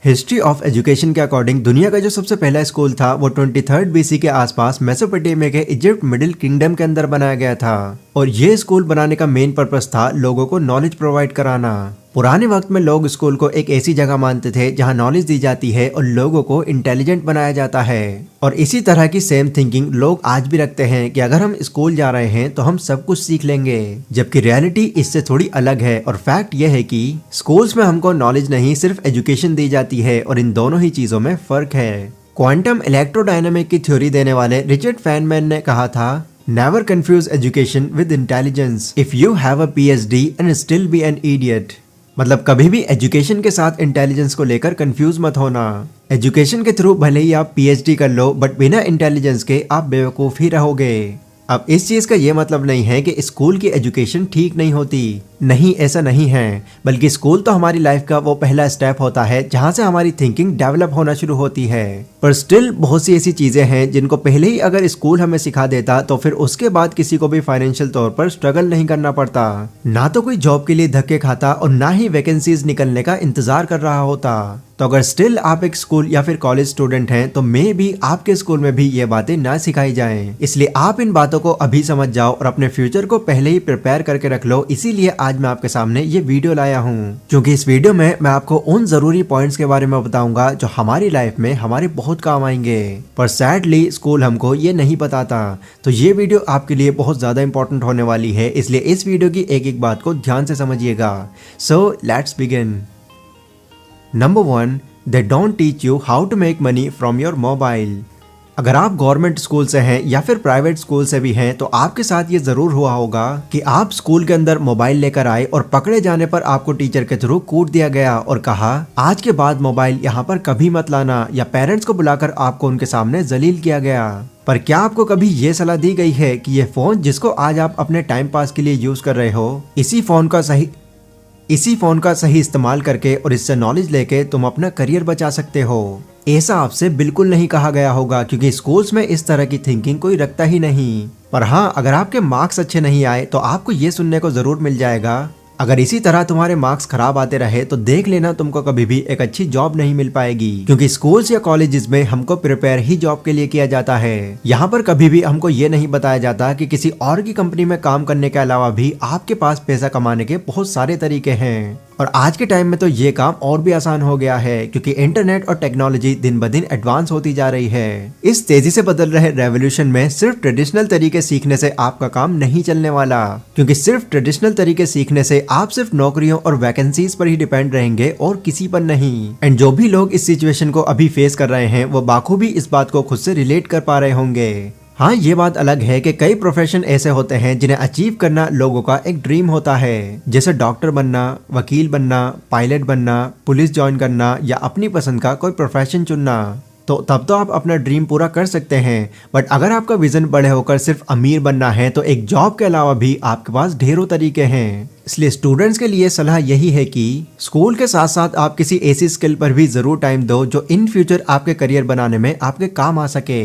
History of education के according दुनिया का जो सबसे पहला स्कूल था वो 23rd BC के आसपास मेसोपोटामिया के इजिप्ट मिडिल किंगडम के अंदर बनाया गया था। और ये स्कूल बनाने का मेन पर्पस था लोगों को नॉलेज प्रोवाइड कराना। पुराने वक्त में लोग स्कूल को एक ऐसी जगह मानते थे जहां नॉलेज दी जाती है और लोगों को इंटेलिजेंट बनाया जाता है। और इसी तरह की सेम थिंकिंग लोग आज भी रखते हैं कि अगर हम स्कूल जा रहे हैं तो हम सब कुछ सीख लेंगे, जबकि रियलिटी इससे थोड़ी अलग है। और फैक्ट यह है कि स्कूल्स में हमको नॉलेज नहीं सिर्फ एजुकेशन दी जाती है और इन दोनों ही चीजों में फर्क है। क्वांटम इलेक्ट्रोडायनामिक की थ्योरी देने वाले रिचर्ड फेनमैन ने कहा था, never confuse education with intelligence if you have a PhD and still be an idiot. मतलब कभी भी एजुकेशन के साथ इंटेलिजेंस को लेकर कंफ्यूज मत होना। एजुकेशन के थ्रू भले ही आप PhD कर लो बट बिना इंटेलिजेंस के आप बेवकूफ ही रहोगे। अब इस चीज का ये मतलब नहीं है कि स्कूल की एजुकेशन ठीक नहीं होती, नहीं ऐसा नहीं है, बल्कि स्कूल तो हमारी लाइफ का वो पहला स्टेप होता है जहां से हमारी थिंकिंग डेवलप होना शुरू होती है। पर स्टिल बहुत सी ऐसी चीजें हैं जिनको पहले ही अगर स्कूल हमें सिखा देता तो फिर उसके बाद किसी को भी फाइनेंशियल तौर पर स्ट्रगल नहीं करना पड़ता, ना तो कोई जॉब के लिए धक्के खाता और ना ही वैकेंसीज निकलने का इंतजार कर रहा होता। तो अगर स्टिल आप एक स्कूल या फिर कॉलेज स्टूडेंट हैं तो मे भी आपके स्कूल में भी ये बातें ना सिखाई जाएं। इसलिए आप इन बातों को अभी समझ जाओ और अपने फ्यूचर को पहले ही प्रिपेयर करके रख लो। इसीलिए आज मैं आपके सामने ये वीडियो लाया हूँ, क्योंकि इस वीडियो में मैं आपको उन जरूरी पॉइंट्स के बारे में बताऊंगा जो हमारी लाइफ में हमारे बहुत काम आएंगे। पर सैडली स्कूल हमको ये नहीं बताता। तो ये वीडियो आपके लिए बहुत ज्यादा इंपॉर्टेंट होने वाली है, इसलिए इस वीडियो की एक एक बात को ध्यान से समझिएगा। So let's begin. Number 1, they don't teach you how to make money from your mobile। अगर आप गवर्नमेंट स्कूल से हैं या फिर प्राइवेट स्कूल से भी हैं तो आपके साथ ये जरूर हुआ होगा कि आप स्कूल के अंदर मोबाइल लेकर आए और पकड़े जाने पर आपको टीचर के थ्रू कूट दिया गया और कहा आज के बाद मोबाइल यहाँ पर कभी मत लाना, या पेरेंट्स को बुलाकर आपको उनके सामने जलील किया गया। पर क्या आपको कभी ये सलाह दी गई है कि ये फोन जिसको आज आप अपने टाइम पास के लिए यूज कर रहे हो, इसी फोन का सही इस्तेमाल करके और इससे नॉलेज लेके तुम अपना करियर बचा सकते हो? ऐसा आपसे बिल्कुल नहीं कहा गया होगा, क्योंकि स्कूल्स में इस तरह की थिंकिंग कोई रखता ही नहीं। पर हाँ, अगर आपके मार्क्स अच्छे नहीं आए तो आपको ये सुनने को जरूर मिल जाएगा, अगर इसी तरह तुम्हारे मार्क्स खराब आते रहे तो देख लेना तुमको कभी भी एक अच्छी जॉब नहीं मिल पाएगी। क्योंकि स्कूल्स या कॉलेजेस में हमको प्रिपेयर ही जॉब के लिए किया जाता है। यहाँ पर कभी भी हमको ये नहीं बताया जाता कि किसी और की कंपनी में काम करने के अलावा भी आपके पास पैसा कमाने के बहुत सारे तरीके हैं। और आज के टाइम में तो ये काम और भी आसान हो गया है, क्योंकि इंटरनेट और टेक्नोलॉजी दिन ब दिन एडवांस होती जा रही है। इस तेजी से बदल रहे रेवोल्यूशन में सिर्फ ट्रेडिशनल तरीके सीखने से आपका काम नहीं चलने वाला, क्योंकि सिर्फ ट्रेडिशनल तरीके सीखने से आप सिर्फ नौकरियों और वैकेंसीज पर ही डिपेंड रहेंगे और किसी पर नहीं। एंड जो भी लोग इस सिचुएशन को अभी फेस कर रहे हैं वो बाखूबी इस बात को खुद से रिलेट कर पा रहे होंगे। हाँ, ये बात अलग है कि कई प्रोफेशन ऐसे होते हैं जिन्हें अचीव करना लोगों का एक ड्रीम होता है, जैसे डॉक्टर बनना, वकील बनना, पायलट बनना, पुलिस ज्वाइन करना या अपनी पसंद का कोई प्रोफेशन चुनना। तो तब तो आप अपना ड्रीम पूरा कर सकते हैं। बट अगर आपका विजन बड़े होकर सिर्फ अमीर बनना है तो एक जॉब के अलावा भी आपके पास ढेरों तरीके हैं। इसलिए स्टूडेंट्स के लिए सलाह यही है कि स्कूल के साथ साथ आप किसी ऐसी स्किल पर भी जरूर टाइम दो जो इन फ्यूचर आपके करियर बनाने में आपके काम आ सके।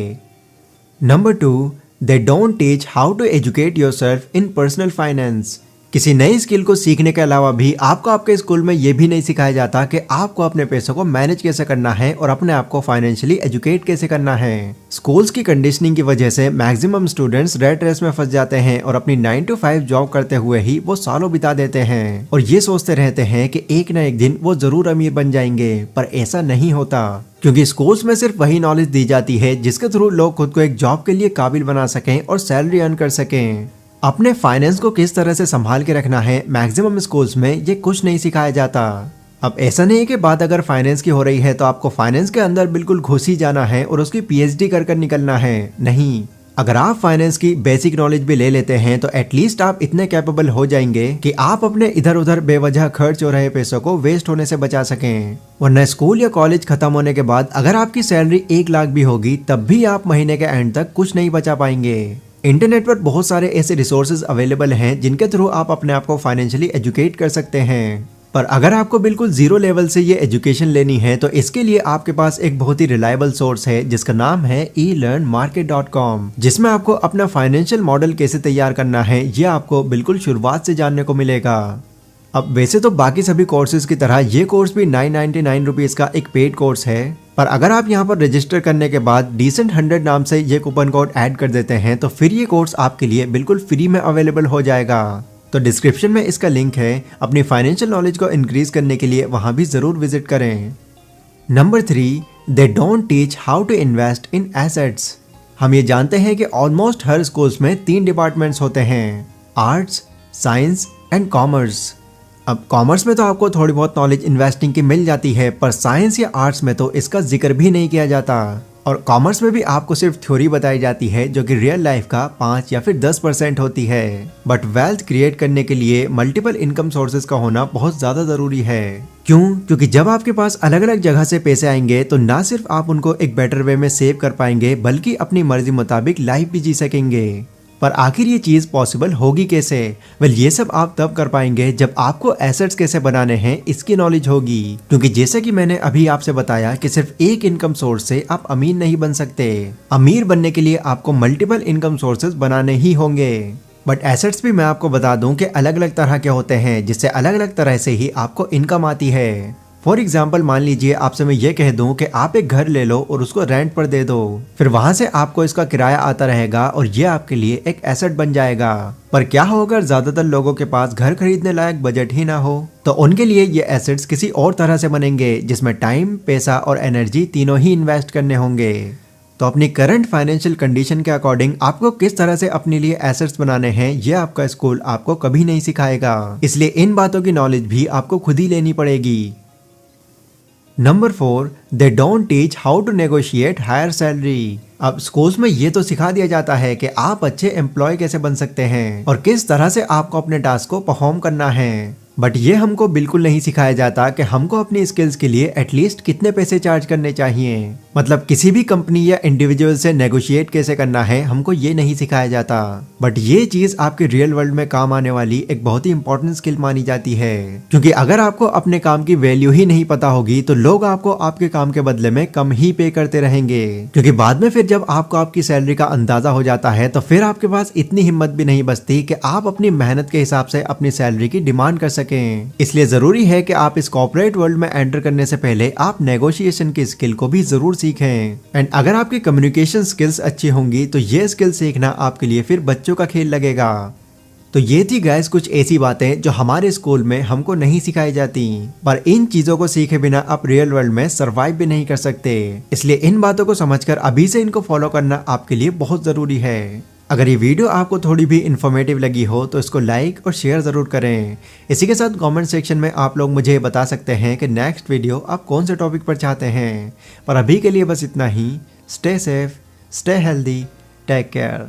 Number 2, they don't teach how to educate yourself in personal finance। किसी नई स्किल को सीखने के अलावा भी आपको आपके स्कूल में यह भी नहीं सिखाया जाता कि आपको अपने पैसों को मैनेज कैसे करना है और अपने आप को फाइनेंशियली एजुकेट कैसे करना है। स्कूल्स की कंडीशनिंग की वजह से मैक्सिमम स्टूडेंट्स रेट रेस में फंस जाते हैं और अपनी 9 to 5 जॉब करते हुए ही वो सालों बिता देते हैं और ये सोचते रहते हैं कि एक ना एक दिन वो जरूर अमीर बन जाएंगे। पर ऐसा नहीं होता, क्योंकि स्कूल्स में सिर्फ वही नॉलेज दी जाती है जिसके थ्रू लोग खुद को एक जॉब के लिए काबिल बना सकें और सैलरी अर्न कर सकें। अपने फाइनेंस को किस तरह से संभाल के रखना है मैक्सिमम स्कूल्स में ये कुछ नहीं सिखाया जाता। अब ऐसा नहीं है कि बात अगर फाइनेंस की हो रही है तो आपको फाइनेंस के अंदर बिल्कुल घुस ही जाना है और उसकी PhD कर निकलना है, नहीं। अगर आप फाइनेंस की बेसिक नॉलेज भी ले लेते हैं तो एटलीस्ट आप इतने कैपेबल हो जाएंगे कि आप अपने इधर उधर बेवजह खर्च हो रहे पैसों को वेस्ट होने से बचा सकें। वरना स्कूल या कॉलेज खत्म होने के बाद अगर आपकी सैलरी 1 लाख भी होगी तब भी आप महीने के एंड तक कुछ नहीं बचा पाएंगे। इंटरनेट पर बहुत सारे ऐसे रिसोर्सेज अवेलेबल हैं जिनके थ्रू आप अपने आप को फाइनेंशियली एजुकेट कर सकते हैं। पर अगर आपको बिल्कुल जीरो लेवल से ये एजुकेशन लेनी है तो इसके लिए आपके पास एक बहुत ही रिलायबल सोर्स है जिसका नाम है elearnmarket.com, जिसमें आपको अपना फाइनेंशियल मॉडल कैसे तैयार करना है ये आपको बिल्कुल शुरुआत से जानने को मिलेगा। अब वैसे तो बाकी सभी कोर्सेज की तरह ये कोर्स भी 999 रुपीज़ का एक पेड कोर्स है, पर अगर आप यहाँ पर रजिस्टर करने के बाद Decent100 नाम से ये कूपन कोड ऐड कर देते हैं तो फिर ये कोर्स आपके लिए बिल्कुल फ्री में अवेलेबल हो जाएगा। तो डिस्क्रिप्शन में इसका लिंक है, अपनी फाइनेंशियल नॉलेज को इंक्रीज करने के लिए वहाँ भी ज़रूर विजिट करें। Number 3, they don't teach how to invest in assets. हम ये जानते हैं कि ऑलमोस्ट हर स्कूल्स में 3 डिपार्टमेंट्स होते हैं, आर्ट्स, साइंस एंड कॉमर्स। अब कॉमर्स में तो आपको थोड़ी बहुत नॉलेज इन्वेस्टिंग की मिल जाती है, पर साइंस या आर्ट्स में तो इसका जिक्र भी नहीं किया जाता। और कॉमर्स में भी आपको सिर्फ थ्योरी बताई जाती है जो कि रियल लाइफ का 5 या फिर 10% होती है। बट वेल्थ क्रिएट करने के लिए मल्टीपल इनकम सोर्सेज का होना बहुत ज़्यादा ज़रूरी है। क्यों? क्योंकि जब आपके पास अलग अलग जगह से पैसे आएंगे तो ना सिर्फ आप उनको एक बेटर वे में सेव कर पाएंगे, बल्कि अपनी मर्जी मुताबिक लाइफ भी जी सकेंगे। पर आखिर ये चीज़ पॉसिबल होगी कैसे? वेल, ये सब आप तब कर पाएंगे जब आपको एसेट्स कैसे बनाने हैं इसकी नॉलेज होगी। क्योंकि जैसे कि मैंने अभी आपसे बताया कि सिर्फ एक इनकम सोर्स से आप अमीर नहीं बन सकते। अमीर बनने के लिए आपको मल्टीपल इनकम सोर्सेज बनाने ही होंगे। बट एसेट्स भी मैं आपको बता दूं कि अलग अलग तरह के होते हैं, जिससे अलग अलग तरह से ही आपको इनकम आती है। फॉर एग्जाम्पल, मान लीजिए आपसे मैं ये कह दूं कि आप एक घर ले लो और उसको रेंट पर दे दो, फिर वहां से आपको इसका किराया आता रहेगा और ये आपके लिए एक एसेट बन जाएगा। पर क्या हो अगर ज्यादातर लोगों के पास घर खरीदने लायक बजट ही ना हो? तो उनके लिए ये एसेट्स किसी और तरह से बनेंगे, जिसमें टाइम, पैसा और एनर्जी तीनों ही इन्वेस्ट करने होंगे। तो अपनी करंट फाइनेंशियल कंडीशन के अकॉर्डिंग आपको किस तरह से अपने लिए एसेट्स बनाने हैं, ये आपका स्कूल आपको कभी नहीं सिखाएगा। इसलिए इन बातों की नॉलेज भी आपको खुद ही लेनी पड़ेगी। Number 4, they don't teach how to negotiate higher salary. अब स्कूल्स में ये तो सिखा दिया जाता है कि आप अच्छे एम्प्लॉय कैसे बन सकते हैं और किस तरह से आपको अपने टास्क को परफॉर्म करना है, बट ये हमको बिल्कुल नहीं सिखाया जाता कि हमको अपनी स्किल्स के लिए एटलीस्ट कितने पैसे चार्ज करने चाहिए। मतलब किसी भी कंपनी या इंडिविजुअल से नेगोशिएट कैसे करना है हमको ये नहीं सिखाया जाता। बट ये चीज आपके रियल वर्ल्ड में काम आने वाली एक बहुत ही इंपॉर्टेंट स्किल मानी जाती है, क्योंकि अगर आपको अपने काम की वैल्यू ही नहीं पता होगी तो लोग आपको आपके काम के बदले में कम ही पे करते रहेंगे। क्योंकि बाद में फिर जब आपको आपकी सैलरी का अंदाजा हो जाता है तो फिर आपके पास इतनी हिम्मत भी नहीं बचती कि आप अपनी मेहनत के हिसाब से अपनी सैलरी की डिमांड कर सकें। इसलिए जरूरी है कि आप इस कॉर्पोरेट वर्ल्ड में एंटर करने से पहले आप नेगोशिएशन की स्किल को भी जरूर सीखें। एंड अगर आपकी कम्युनिकेशन स्किल्स अच्छी होंगी तो ये स्किल सीखना आपके लिए फिर बच्चों का खेल लगेगा। तो ये थी गाइस कुछ ऐसी बातें जो हमारे स्कूल में हमको नहीं सिखाई जाती, पर इन चीजों को सीखे बिना आप रियल वर्ल्ड में सरवाइव भी नहीं कर सकते। इसलिए इन बातों को समझकर अभी से इनको फॉलो करना आपके लिए बहुत जरूरी है। अगर ये वीडियो आपको थोड़ी भी इन्फॉर्मेटिव लगी हो तो इसको लाइक और शेयर ज़रूर करें। इसी के साथ कमेंट सेक्शन में आप लोग मुझे बता सकते हैं कि नेक्स्ट वीडियो आप कौन से टॉपिक पर चाहते हैं। पर अभी के लिए बस इतना ही। Stay safe, stay healthy, take care.